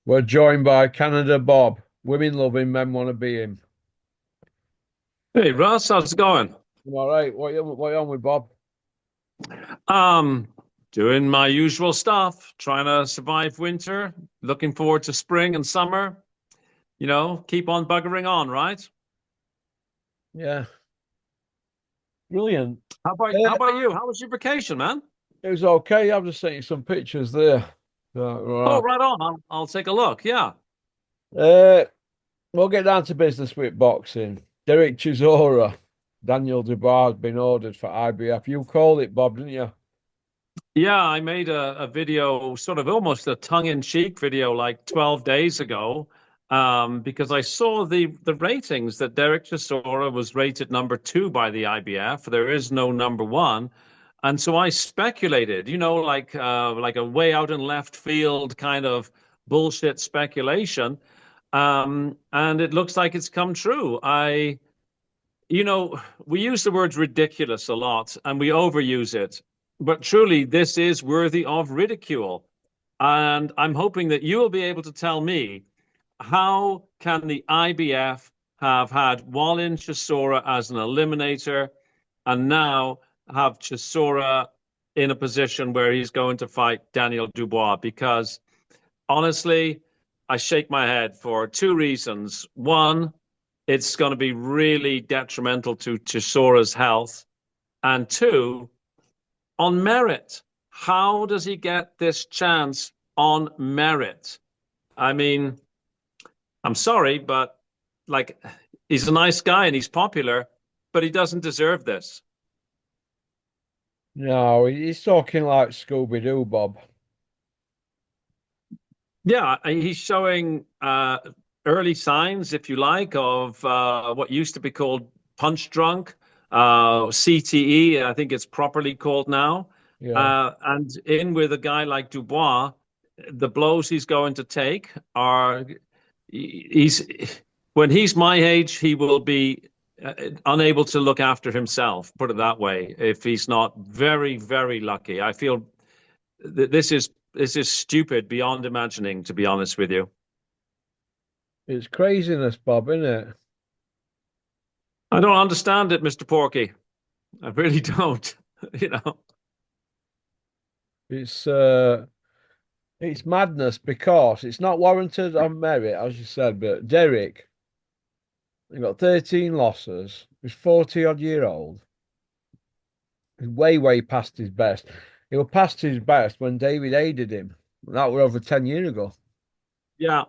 We're joined by Canada Bob. Women love him, men want to be him. Hey Russ, how's it going? All right, what you on with Bob? Um, Doing my usual stuff, trying to survive winter, looking forward to spring and summer. Keep on buggering on, right? Yeah, brilliant. How about you? How was your vacation, man? It was okay. I've just sent you some pictures there. Oh, Right. right on. I'll take a look. Yeah. Uh, we'll get down to business with boxing. Derek Chisora, Daniel Dubois has been ordered for IBF. You called it, Bob, didn't you? Yeah, I made a video, sort of almost a tongue-in-cheek video like 12 days ago, because I saw the ratings that Derek Chisora was rated number two by the IBF. There is no number one. And so I speculated, like a way out in left field kind of bullshit speculation. And it looks like it's come true. We use the word ridiculous a lot and we overuse it, but truly, this is worthy of ridicule. And I'm hoping that you will be able to tell me how can the IBF have had Wallin Chisora as an eliminator and now have Chisora in a position where he's going to fight Daniel Dubois? Because honestly, I shake my head for two reasons. One, it's going to be really detrimental to Chisora's health. And two, on merit. How does he get this chance on merit? I mean, I'm sorry, but like, he's a nice guy and he's popular, but he doesn't deserve this. No, he's talking like Scooby-Doo, Bob. Yeah, he's showing early signs, if you like, of what used to be called punch drunk, CTE, I think it's properly called now. Yeah. And in with a guy like Dubois, the blows he's going to take are he's when he's my age, he will be unable to look after himself, put it that way, if he's not very, very lucky. I feel this is stupid beyond imagining, to be honest with you. It's craziness, Bob, isn't it? I don't understand it, Mr. Porky. I really don't. You know. It's uh it's madness because it's not warranted on merit, as you said, but Derek, he got 13 losses. He's 40 odd year old. He's way past his best. He was past his best when David aided him. That were over 10 years ago. Yeah,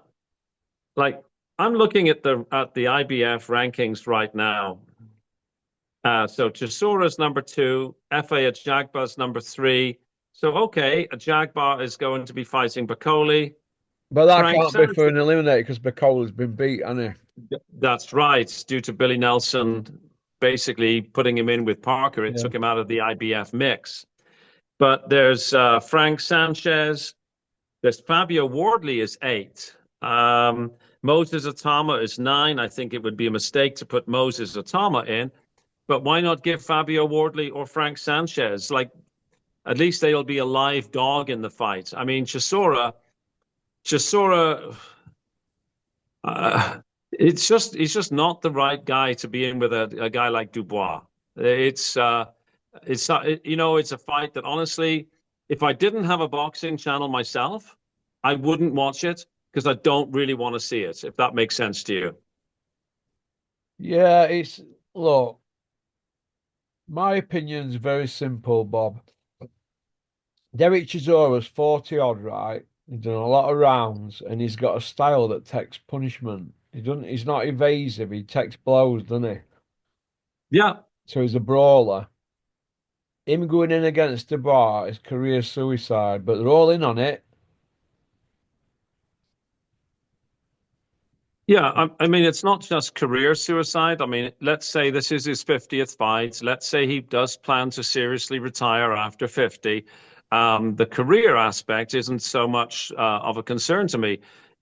like I'm looking at the IBF rankings right now. So Chisora's number two, FA Ajagba's number three. So okay, Ajagba is going to be fighting Bacoli. But that Frank can't be for Sanchez. an eliminator because Bacola's been beat, hasn't That's right. Due to Billy Nelson basically putting him in with Parker, he? it Yeah. took him out of the IBF mix. But there's Frank Sanchez. There's Fabio Wardley is eight. Moses Atama is nine. I think it would be a mistake to put Moses Atama in, but why not give Fabio Wardley or Frank Sanchez? Like, at least they'll be a live dog in the fight. I mean, Chisora, he's just not the right guy to be in with a guy like Dubois. It's it's a fight that honestly, if I didn't have a boxing channel myself, I wouldn't watch it because I don't really want to see it, if that makes sense to you. Yeah, look, my opinion's very simple, Bob. Derek Chisora's 40 odd, right? He's done a lot of rounds and he's got a style that takes punishment. He's not evasive, he takes blows, doesn't he? Yeah, So he's a brawler. Him going in against the bar is career suicide, but they're all in on it. yeah. I mean, it's not just career suicide. I mean, let's say this is his 50th fight. Let's say he does plan to seriously retire after 50. The career aspect isn't so much of a concern to me.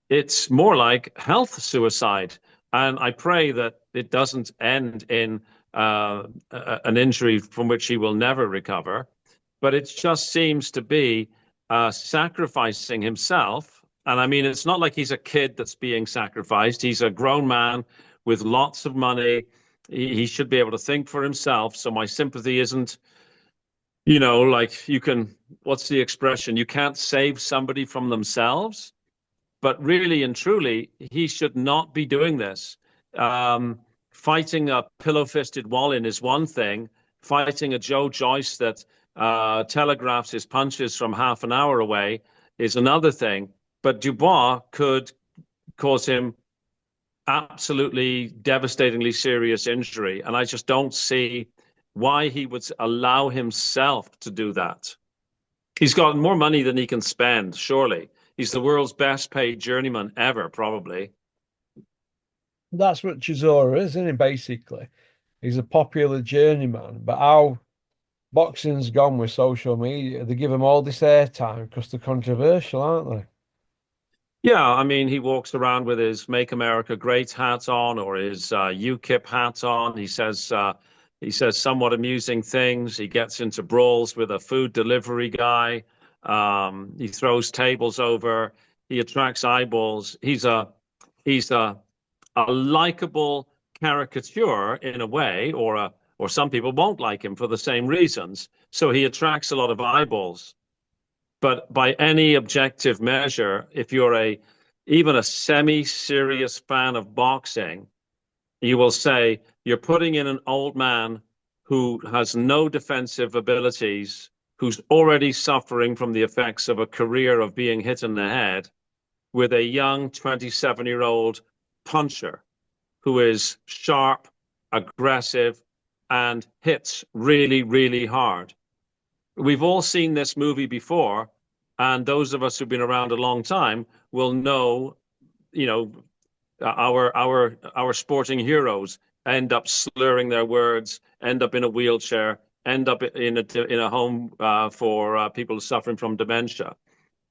It's more like health suicide. And I pray that it doesn't end in an injury from which he will never recover. But it just seems to be sacrificing himself And I mean, it's not like he's a kid that's being sacrificed. He's a grown man with lots of money. He should be able to think for himself. So my sympathy isn't, like you can, what's the expression? You can't save somebody from themselves. But really and truly, he should not be doing this. Um, Fighting a pillow-fisted Wallin is one thing. Fighting a Joe Joyce that telegraphs his punches from half an hour away is another thing. But Dubois could cause him absolutely devastatingly serious injury, and I just don't see why he would allow himself to do that. He's got more money than he can spend, surely. He's the world's best paid journeyman ever, probably. That's what Chisora is, isn't he, basically? He's a popular journeyman, but how boxing's gone with social media, they give him all this airtime because they're controversial, aren't they? Yeah, I mean, he walks around with his "Make America Great" hat on or his UKIP hat on. He says somewhat amusing things. He gets into brawls with a food delivery guy. He throws tables over. He attracts eyeballs. He's a likable caricature in a way, or some people won't like him for the same reasons. So he attracts a lot of eyeballs. But by any objective measure, if you're even a semi-serious fan of boxing, you will say you're putting in an old man who has no defensive abilities, who's already suffering from the effects of a career of being hit in the head, with a young 27-year-old puncher who is sharp, aggressive, and hits really, really hard. We've all seen this movie before, and those of us who've been around a long time will know, you know, our sporting heroes end up slurring their words, end up in a wheelchair, end up in a home for people suffering from dementia.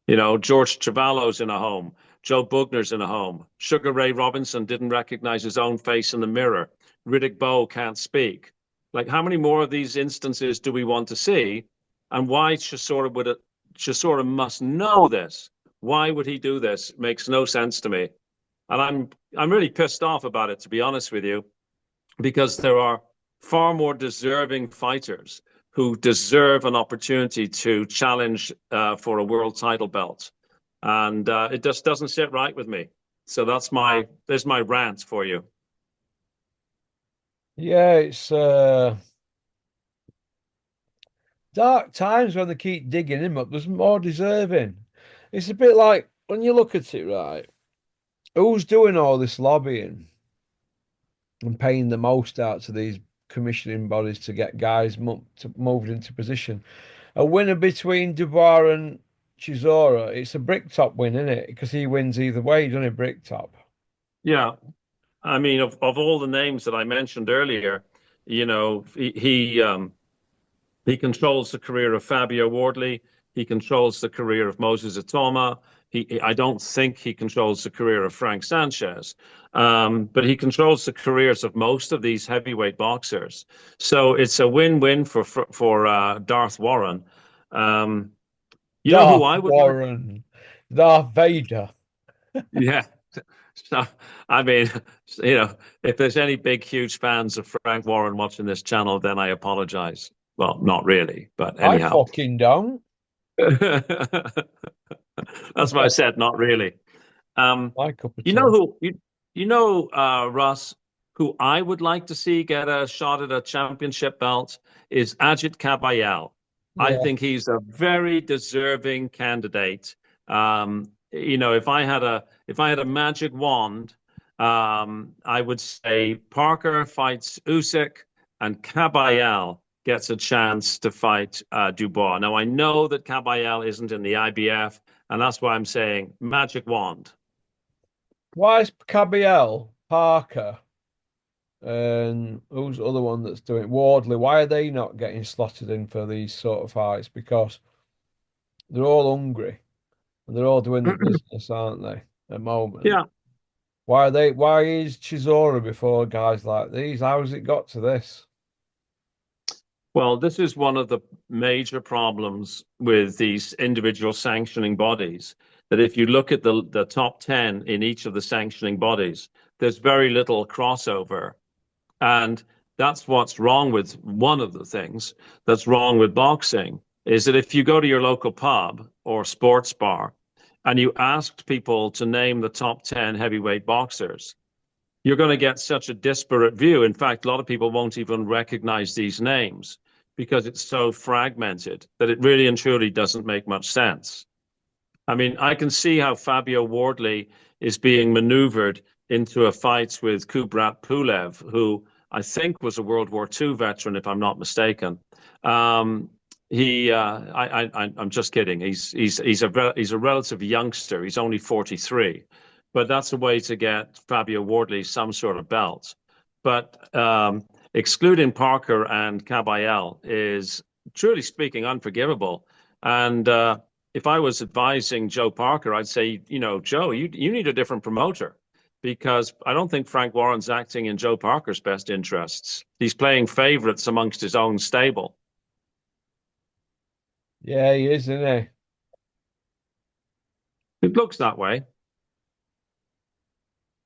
George Trevallo's in a home. Joe Bugner's in a home. Sugar Ray Robinson didn't recognize his own face in the mirror. Riddick Bowe can't speak. Like, how many more of these instances do we want to see? And why Chisora must know this? Why would he do this? It makes no sense to me. And I'm really pissed off about it, to be honest with you, because there are far more deserving fighters who deserve an opportunity to challenge for a world title belt. And it just doesn't sit right with me. So there's my rant for you. Yeah, it's dark times when they keep digging him up. There's more deserving. It's a bit like when you look at it, right? Who's doing all this lobbying and paying the most out to these commissioning bodies to get guys moved into position? A winner between Dubois and Chisora. It's a brick top win, isn't it? Because he wins either way, doesn't he? Brick top. Yeah. I mean, of all the names that I mentioned earlier, he controls the career of Fabio Wardley. He controls the career of Moses Atoma. I don't think he controls the career of Frank Sanchez, but he controls the careers of most of these heavyweight boxers. So it's a win-win for Darth Warren. Um, you know who Darth I would like? Warren, Darth Vader. Yeah. So, I mean, you know, if there's any big, huge fans of Frank Warren watching this channel, then I apologize. Well, not really, but I anyhow. fucking don't. That's what I said, not really. Um, My cup of you know tea. who Russ, who I would like to see get a shot at a championship belt is Ajit Kabayel. I Yeah. think he's a very deserving candidate. If I had a magic wand, I would say Parker fights Usyk and Kabayel gets a chance to fight Dubois. Now I know that Kabayel isn't in the IBF, and that's why I'm saying magic wand. Why is Cabiel, Parker, and who's the other one that's doing it? Wardley? Why are they not getting slotted in for these sort of fights? Because they're all hungry and they're all doing the business, aren't they? At the moment. Yeah. Why are they? Why is Chisora before guys like these? How has it got to this? Well, this is one of the major problems with these individual sanctioning bodies. that if you look at the top 10 in each of the sanctioning bodies, there's very little crossover. And that's what's wrong with one of the things that's wrong with boxing is that if you go to your local pub or sports bar and you asked people to name the top 10 heavyweight boxers, you're going to get such a disparate view. In fact, a lot of people won't even recognize these names because it's so fragmented that it really and truly doesn't make much sense. I mean, I can see how Fabio Wardley is being maneuvered into a fight with Kubrat Pulev, who I think was a World War II veteran, if I'm not mistaken. Um, I'm just kidding. He's a relative youngster. He's only 43, but that's a way to get Fabio Wardley some sort of belt. But excluding Parker and Kabayel is, truly speaking, unforgivable. And if I was advising Joe Parker, I'd say, Joe, you need a different promoter because I don't think Frank Warren's acting in Joe Parker's best interests. He's playing favorites amongst his own stable. Yeah, he is, isn't It looks that way.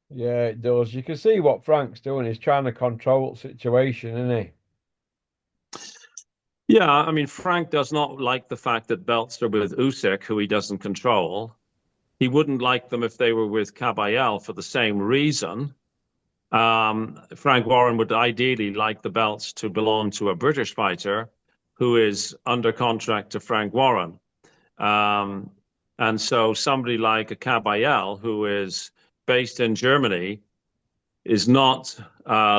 he? Yeah, it does. You can see what Frank's doing. He's trying to control the situation, isn't he? Yeah, I mean, Frank does not like the fact that belts are with Usyk, who he doesn't control. He wouldn't like them if they were with Kabayel for the same reason. Frank Warren would ideally like the belts to belong to a British fighter who is under contract to Frank Warren. Um, and so somebody like a Kabayel, who is based in Germany, is not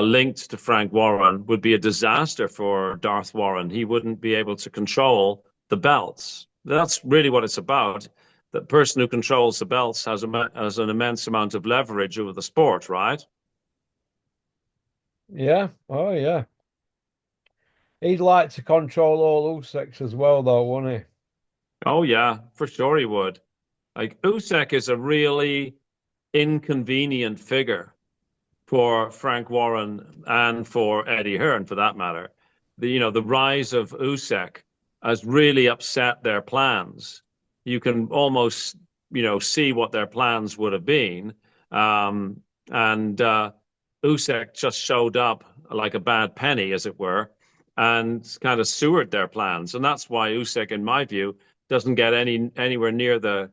linked to Frank Warren, would be a disaster for Darth Warren. He wouldn't be able to control the belts. That's really what it's about. The person who controls the belts has an immense amount of leverage over the sport, right? Yeah. Oh, yeah. He'd like to control all Usyk's as well, though, wouldn't Oh, yeah, for sure he would. Like Usyk is a really inconvenient figure for Frank Warren and for Eddie Hearn, for that matter. The rise of Usyk has really upset their plans. You can almost, see what their plans would have been. And Usyk just showed up like a bad penny, as it were, and kind of sewered their plans. And that's why Usyk, in my view, doesn't get anywhere near the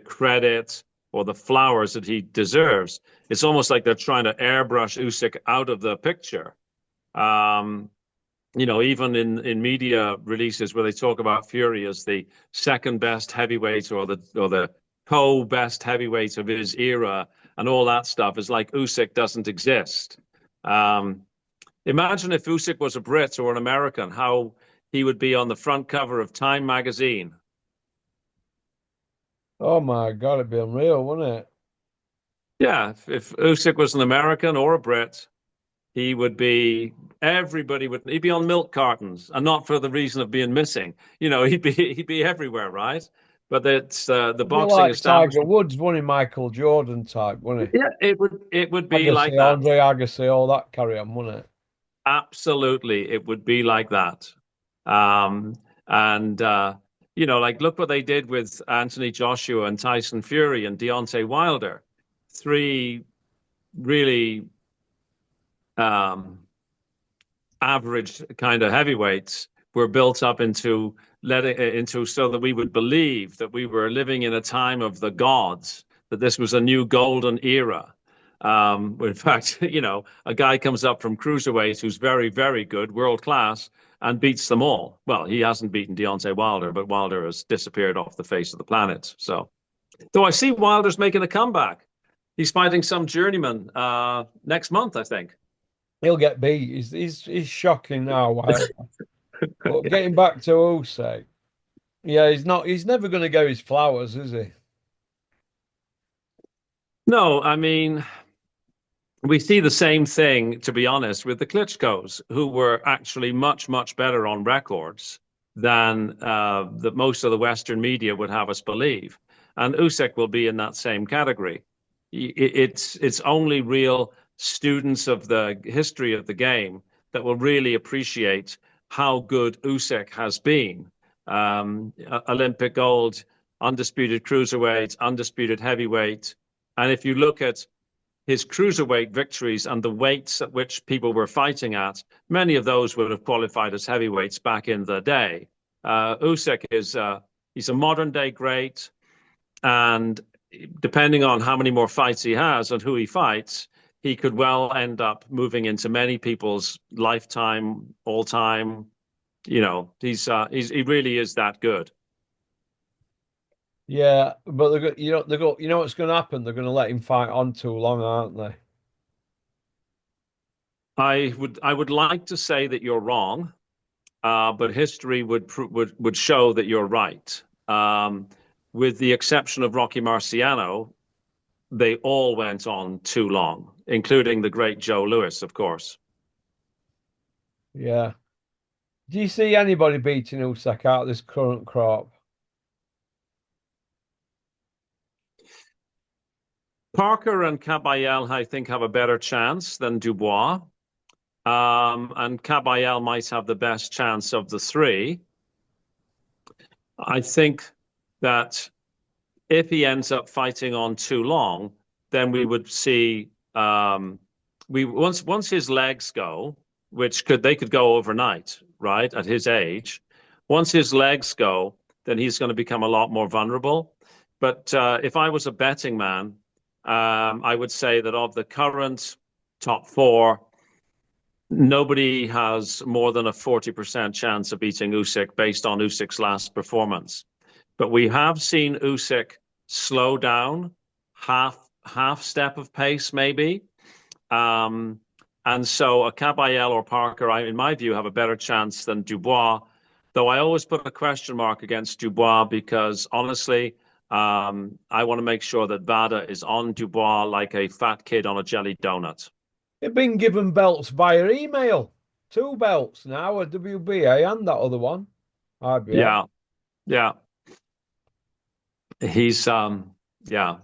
credit or the flowers that he deserves. It's almost like they're trying to airbrush Usyk out of the picture. Um, even in media releases where they talk about Fury as the second best heavyweight or the co-best heavyweight of his era and all that stuff is like Usyk doesn't exist. Um, Imagine if Usyk was a Brit or an American, how he would be on the front cover of Time magazine. Oh my God, it'd be unreal, wouldn't it? Yeah, if Usyk was an American or a Brit, he would be he'd be on milk cartons and not for the reason of being missing. He'd be everywhere, right? But it's the It'd be boxing like Tiger establishment. Woods, wouldn't he? Michael Jordan type, wouldn't Yeah, it would he? be like Agassi, that. Andre Agassi, all that carry on, wouldn't it? Absolutely, it would be like that. And like look what they did with Anthony Joshua and Tyson Fury and Deontay Wilder. Three really um, average kind of heavyweights were built up into so that we would believe that we were living in a time of the gods, that this was a new golden era. In fact, a guy comes up from cruiserweight who's very, very good, world class, and beats them all. Well, he hasn't beaten Deontay Wilder, but Wilder has disappeared off the face of the planet. So, though I see Wilder's making a comeback, he's fighting some journeyman next month, I think. He'll get beat. He's shocking now, Wilder. But getting back to Usyk, yeah, he's not. He's never going to get his flowers, is he? No, I mean, we see the same thing, to be honest, with the Klitschko's, who were actually much, much better on records than that most of the Western media would have us believe. And Usyk will be in that same category. It's only real students of the history of the game that will really appreciate how good Usyk has been. Olympic gold undisputed cruiserweight, undisputed heavyweight. And if you look at his cruiserweight victories and the weights at which people were fighting at, many of those would have qualified as heavyweights back in the day. Usyk is he's a modern day great, and depending on how many more fights he has and who he fights, he could well end up moving into many people's lifetime, all time. You know, he really is that good. Yeah, but you know what's going to happen? They're going to let him fight on too long, aren't they? I would like to say that you're wrong, but history would show that you're right. With the exception of Rocky Marciano, they all went on too long, including the great Joe Louis, of course. Yeah. Do you see anybody beating Usyk out of this current crop? Parker and Caballel, I think, have a better chance than Dubois. And Caballel might have the best chance of the three. I think that if he ends up fighting on too long, then we would see we once his legs go, which they could go overnight, right? At his age, once his legs go, then he's going to become a lot more vulnerable. But if I was a betting man, I would say that of the current top four, nobody has more than a 40% chance of beating Usyk based on Usyk's last performance. But we have seen Usyk slow down half step of pace, maybe. And so a Caballel or Parker, in my view, have a better chance than Dubois. Though I always put a question mark against Dubois because honestly, I want to make sure that Vada is on Dubois like a fat kid on a jelly donut. They've been given belts via email. Two belts now, a WBA and that other one, IBF. Yeah, yeah. He's yeah.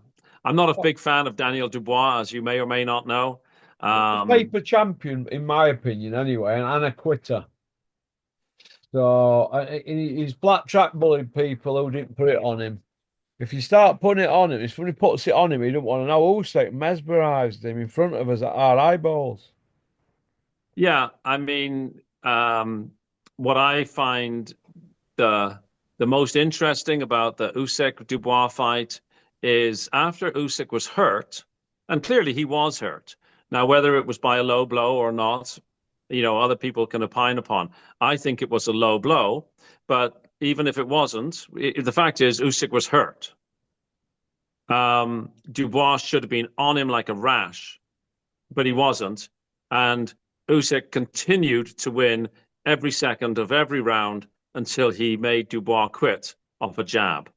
I'm not a big fan of Daniel Dubois, as you may or may not know. He's a paper champion, in my opinion, anyway, and a quitter. So he's black track bullied people who didn't put it on him. If you start putting it on him, it's when he puts it on him, he don't want to know. Usyk mesmerized him in front of us at our eyeballs. Yeah, I mean, what I find the the most interesting about the Usyk Dubois fight is after Usyk was hurt, and clearly he was hurt. Now, whether it was by a low blow or not, other people can opine upon. I think it was a low blow, but even if it wasn't, the fact is Usyk was hurt. Dubois should have been on him like a rash, but he wasn't. And Usyk continued to win every second of every round until he made Dubois quit off a jab.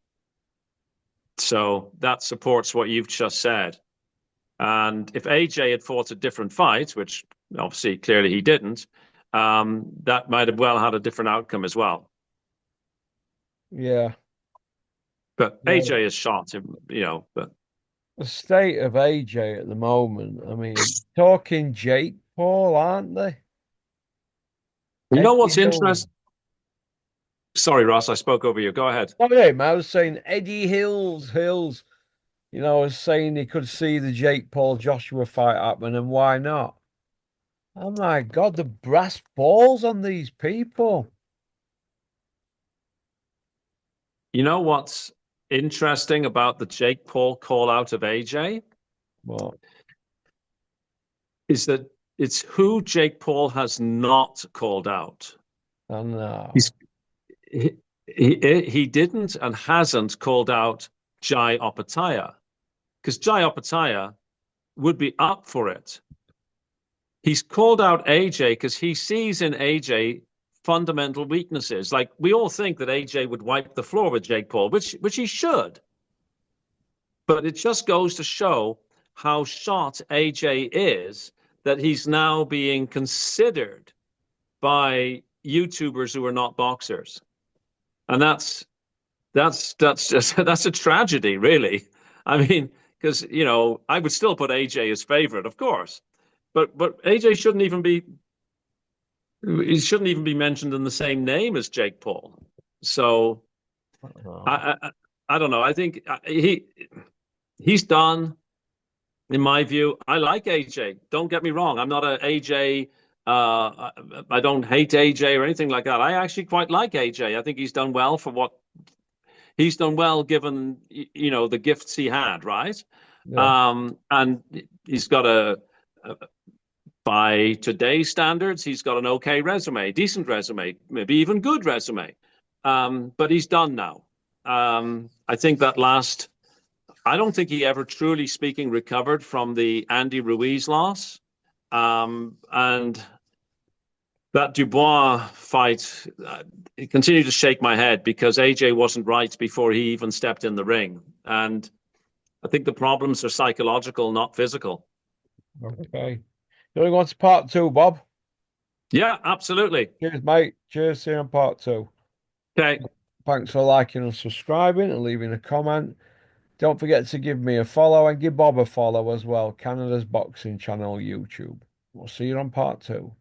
So that supports what you've just said. And if AJ had fought a different fight, which obviously clearly he didn't, that might have well had a different outcome as well. Yeah. But Yeah. AJ has shot him, but The state of AJ at the moment, I mean, talking Jake Paul, aren't they? you know Eddie what's Hill. interesting? Sorry, Ross, I spoke over you. Go ahead. Oh, yeah, I was saying Eddie Hills. I was saying he could see the Jake Paul Joshua fight happen, and why not? Oh my God, the brass balls on these people. You know what's interesting about the Jake Paul call out of AJ Well, is that it's who Jake Paul has not called out. I know. He's he, he didn't and hasn't called out Jai Opataya because Jai Opataya would be up for it. He's called out AJ because he sees in AJ fundamental weaknesses. Like we all think that AJ would wipe the floor with Jake Paul, which he should. But it just goes to show how shot AJ is that he's now being considered by YouTubers who are not boxers. And that's just that's a tragedy, really. I mean, because I would still put AJ as favorite, of course, but AJ shouldn't even be he shouldn't even be mentioned in the same name as Jake Paul. So I know. I I don't know. I think he's done, in my view. I like AJ. Don't get me wrong. I'm not a AJ. I don't hate AJ or anything like that. I actually quite like AJ. I think he's done well for what he's done well given the gifts he had, right? Yeah. And he's got by today's standards, he's got an okay resume, decent resume, maybe even good resume. But he's done now. I think that I don't think he ever truly speaking recovered from the Andy Ruiz loss. And that Dubois fight, it continued to shake my head because AJ wasn't right before he even stepped in the ring. And I think the problems are psychological, not physical. Okay. You want to go on to part two, Bob? Yeah, absolutely. Cheers, mate. Cheers. See you on part two. Okay. Thanks for liking and subscribing and leaving a comment. Don't forget to give me a follow and give Bob a follow as well. Canada's Boxing Channel YouTube. We'll see you on part two.